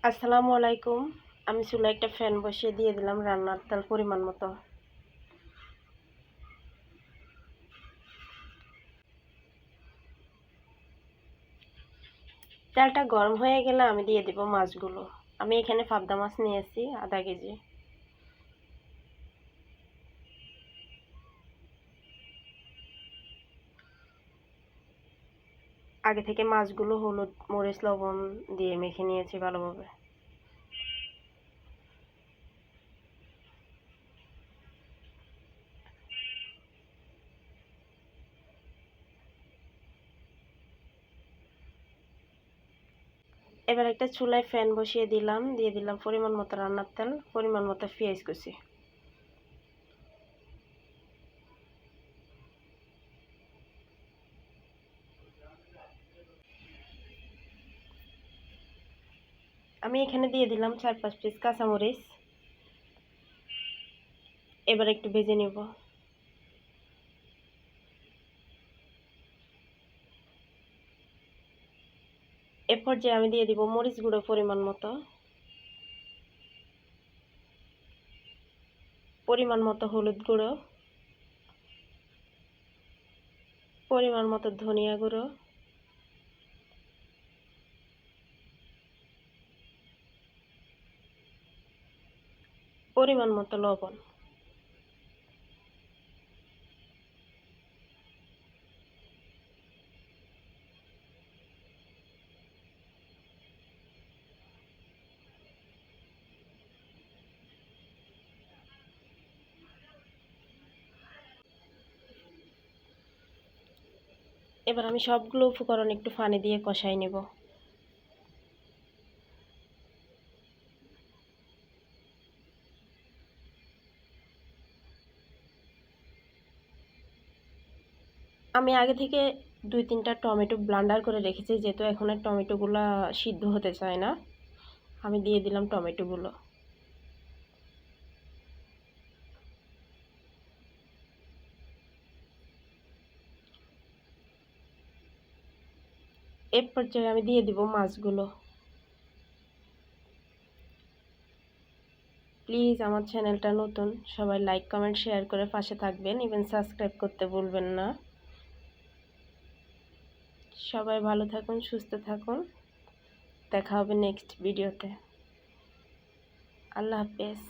আসসালামু আলাইকুম। আমি চুলায় একটা ফ্যান বসিয়ে দিয়ে দিলাম রান্নার তেল পরিমাণ মতো। তেলটা গরম হয়ে গেলে আমি দিয়ে দিব মাছগুলো। আমি এখানে পাবদা মাছ নিয়েছি আধা কেজি। আগে থেকে মাছগুলো হলুদ মরিচ লবণ দিয়ে মেখে নিয়েছি ভালোভাবে। এবার একটা চুলায় ফ্যান বসিয়ে দিলাম, দিয়ে দিলাম পরিমাণ মতো রান্নার তেল, পরিমাণ মতো পেঁয়াজ কুচি। আমি এখানে দিয়ে দিলাম 4-5 পিস কাঁচামরিচ। এবার একটু ভেজে নেব। এ পর্যায়ে আমি দিয়ে দিব মরিচ গুঁড়ো পরিমাণ মতো, পরিমাণ মতো হলুদ গুঁড়ো, পরিমাণ মতো ধনিয়া গুঁড়ো, পরিমাণ মতো লবণ। এবার আমি সবগুলো উপকরণ একটু পানি দিয়ে কষাই নেব। আমি আগে থেকে 2-3টা টমেটো ব্লান্ডার করে রেখেছি, যেহেতু এখন আর টমেটোগুলো সিদ্ধ হতে চায় না। আমি দিয়ে দিলাম টমেটোগুলো। এর পর্যায়ে আমি দিয়ে দিব মাছগুলো। প্লিজ আমার চ্যানেলটা নতুন, সবাই লাইক কমেন্ট শেয়ার করে পাশে থাকবেন, ইভেন সাবস্ক্রাইব করতে ভুলবেন না। সবাই ভালো থাকুন, সুস্থ থাকুন। দেখা হবে নেক্সট ভিডিওতে। আল্লাহ হাফেজ।